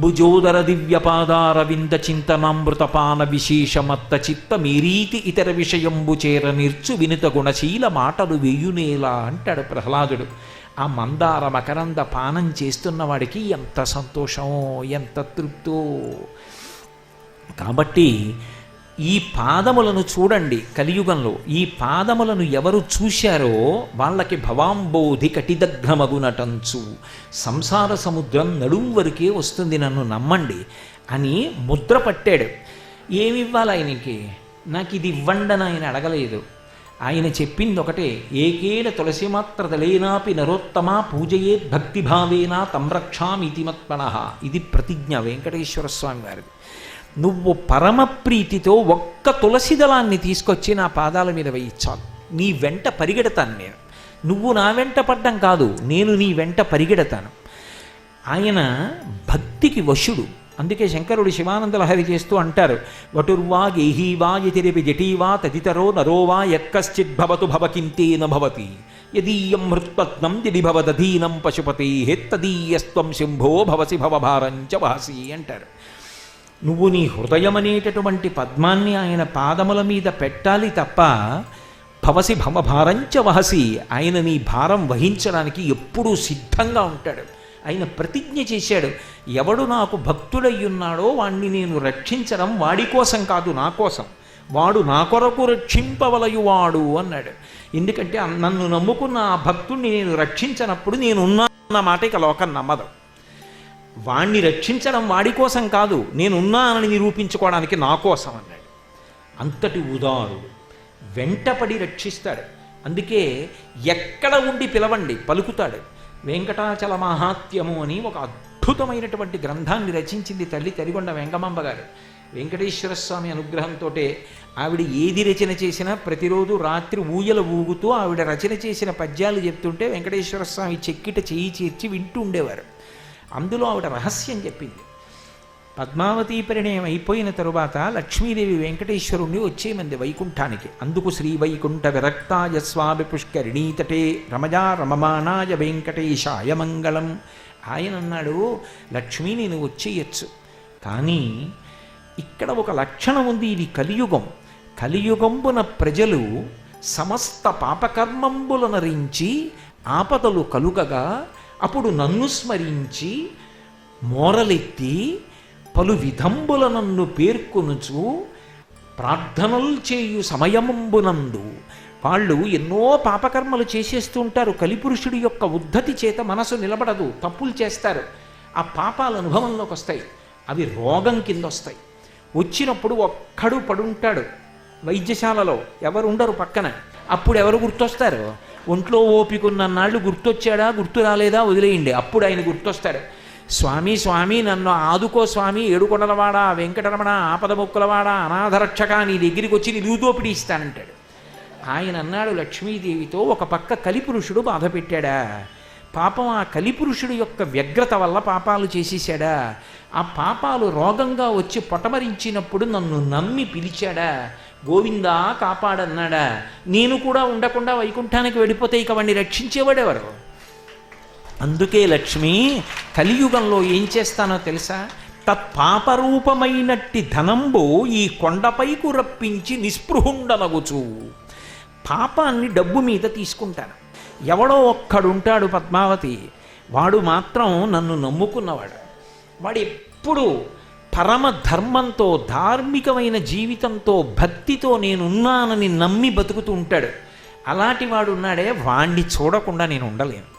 అంబుజోదర దివ్యపాదార వింద చింతనామృతపాన విశేషమత్త చిత్త మీరీతి ఇతర విషయంబు చేర నిర్చు వినుత గుణశీల మాటలు వెయ్యునేలా అంటాడు ప్రహ్లాదుడు. ఆ మందార మకరంద పానం చేస్తున్న వాడికి ఎంత సంతోషమో, ఎంత తృప్తో. కాబట్టి ఈ పాదములను చూడండి. కలియుగంలో ఈ పాదములను ఎవరు చూశారో వాళ్ళకి భవాంబోధి కటిదగ్నమగునటంచు, సంసార సముద్రం నడుం వరకే వస్తుంది, నన్ను నమ్మండి అని ముద్ర పట్టాడు. ఏమివ్వాలి ఆయనకి? నాకు ఇది ఇవ్వండి అని ఆయన అడగలేదు. ఆయన చెప్పింది ఒకటే, ఏకేన తులసి మాత్ర దళేనాపి నరోత్తమా పూజయే భక్తిభావేనా తంరక్షామితిమత్మనః. ఇది ప్రతిజ్ఞ వెంకటేశ్వర స్వామి వారిది. నువ్వు పరమ ప్రీతితో ఒక్క తులసి దళాన్ని తీసుకొచ్చి నా పాదాల మీద వేయించాలి, నీ వెంట పరిగెడతాను నేను. నువ్వు నా వెంట పడ్డం కాదు, నేను నీ వెంట పరిగెడతాను. ఆయన భక్తికి వశుడు. అందుకే శంకరుడు శివానందలహరి చేస్తూ అంటారు, వటుర్వా గేహీవా యతిరిపి జటీవా తదితరో నరోవా యక్కశ్చిద్భవతు భవకింతేన భవతి యదీయం హృత్పత్నం యది భవదధీనం పశుపతే తదీయస్త్వం శంభో భవసి భవభారంచ వహసి అంటారు. నువ్వు నీ హృదయమనేటటువంటి పద్మాన్ని ఆయన పాదముల మీద పెట్టాలి తప్ప భవసి భవభారంచ వహసి, ఆయన నీ భారం వహించడానికి ఎప్పుడూ సిద్ధంగా ఉంటాడు. ఆయన ప్రతిజ్ఞ చేశాడు, ఎవడు నాకు భక్తుడయ్యున్నాడో వాణ్ణి నేను రక్షించడం వాడి కోసం కాదు, నా కోసం. వాడు నా కొరకు రక్షింపవలయువాడు అన్నాడు. ఎందుకంటే నన్ను నమ్ముకున్న ఆ భక్తుడిని నేను రక్షించనప్పుడు నేనున్నా మాట ఇక లోకం నమ్మదు. వాణ్ణి రక్షించడం వాడి కోసం కాదు, నేనున్నానని నిరూపించుకోవడానికి నా కోసం అన్నాడు. అంతటి ఉదారుడు, వెంటపడి రక్షిస్తాడు. అందుకే ఎక్కడ ఉండి పిలవండి పలుకుతాడు. వెంకటాచల మహాత్మ్యము అని ఒక అద్భుతమైనటువంటి గ్రంథాన్ని రచించింది తల్లి తరిగొండ వెంగమాంబ గారు. వెంకటేశ్వర స్వామి అనుగ్రహంతో ఆవిడ ఏది రచన చేసినా ప్రతిరోజు రాత్రి ఊయల ఊగుతూ ఆవిడ రచన చేసిన పద్యాలు చెప్తుంటే వెంకటేశ్వర స్వామి చెక్కిట చేయి చేర్చి వింటూ ఉండేవారు. అందులో ఆవిడ రహస్యం చెప్పింది. పద్మావతీ పరిణయం అయిపోయిన తరువాత లక్ష్మీదేవి వెంకటేశ్వరుణ్ణి వచ్చేమంది వైకుంఠానికి. అందుకు శ్రీ వైకుంఠ విరక్తాయ స్వామి పుష్కరిణీతటే రమజా రమమానాయ వెంకటేశాయ మంగళం. ఆయన అన్నాడు, లక్ష్మీ నేను వచ్చేయచ్చు, కానీ ఇక్కడ ఒక లక్షణం ఉంది, ఇది కలియుగం. కలియుగంబున ప్రజలు సమస్త పాపకర్మంబులనరించి ఆపదలు కలుగగా అప్పుడు నన్ను స్మరించి మోరలెత్తి పలు విధంబుల నన్ను పేర్కొనుచు ప్రార్థనలు చేయు సమయమంబునందు వాళ్ళు ఎన్నో పాపకర్మలు చేసేస్తూ ఉంటారు. కలిపురుషుడి యొక్క ఉద్ధతి చేత మనసు నిలబడదు, తప్పులు చేస్తారు. ఆ పాపాలు అనుభవంలోకి వస్తాయి, అవి రోగం కింద వస్తాయి. వచ్చినప్పుడు ఒక్కడు పడుంటాడు వైద్యశాలలో, ఎవరు ఉండరు పక్కన. అప్పుడు ఎవరు గుర్తొస్తారు? ఒంట్లో ఓపికన్న నాళ్ళు గుర్తొచ్చాడా, గుర్తు రాలేదా వదిలేయండి. అప్పుడు ఆయన గుర్తొస్తాడు. స్వామి స్వామి నన్ను ఆదుకో స్వామి, ఏడుకొండలవాడా వెంకటరమణ ఆపద మొక్కులవాడా అనాథరక్షక, నీ దగ్గరికి వచ్చి నిలువుదోపిడి ఇస్తానంటాడు. ఆయన అన్నాడు లక్ష్మీదేవితో, ఒక పక్క కలిపురుషుడు బాధ పెట్టాడా, పాపం ఆ కలిపురుషుడు యొక్క వ్యగ్రత వల్ల పాపాలు చేసేసాడా, ఆ పాపాలు రోగంగా వచ్చి పొటమరించినప్పుడు నన్ను నమ్మి పిలిచాడా, గోవిందా కాపాడన్నాడా, నేను కూడా ఉండకుండా వైకుంఠానికి వెళ్ళిపోతే ఇక వాడిని రక్షించేవాడెవరు? అందుకే లక్ష్మి కలియుగంలో ఏం చేస్తానో తెలుసా? తత్పాపరూపమైనట్టి ధనంబు ఈ కొండపైకు రప్పించి నిస్పృహుండనగుచు. పాపాన్ని డబ్బు మీద తీసుకుంటాను. ఎవడో ఒక్కడుంటాడు పద్మావతి, వాడు మాత్రం నన్ను నమ్ముకున్నవాడు. వాడు ఎప్పుడు పరమ ధర్మంతో, ధార్మికమైన జీవితంతో, భక్తితో నేనున్నానని నమ్మి బతుకుతూ ఉంటాడు. అలాంటి వాడు ఉన్నాడే, వాణ్ణి చూడకుండా నేను ఉండలేను.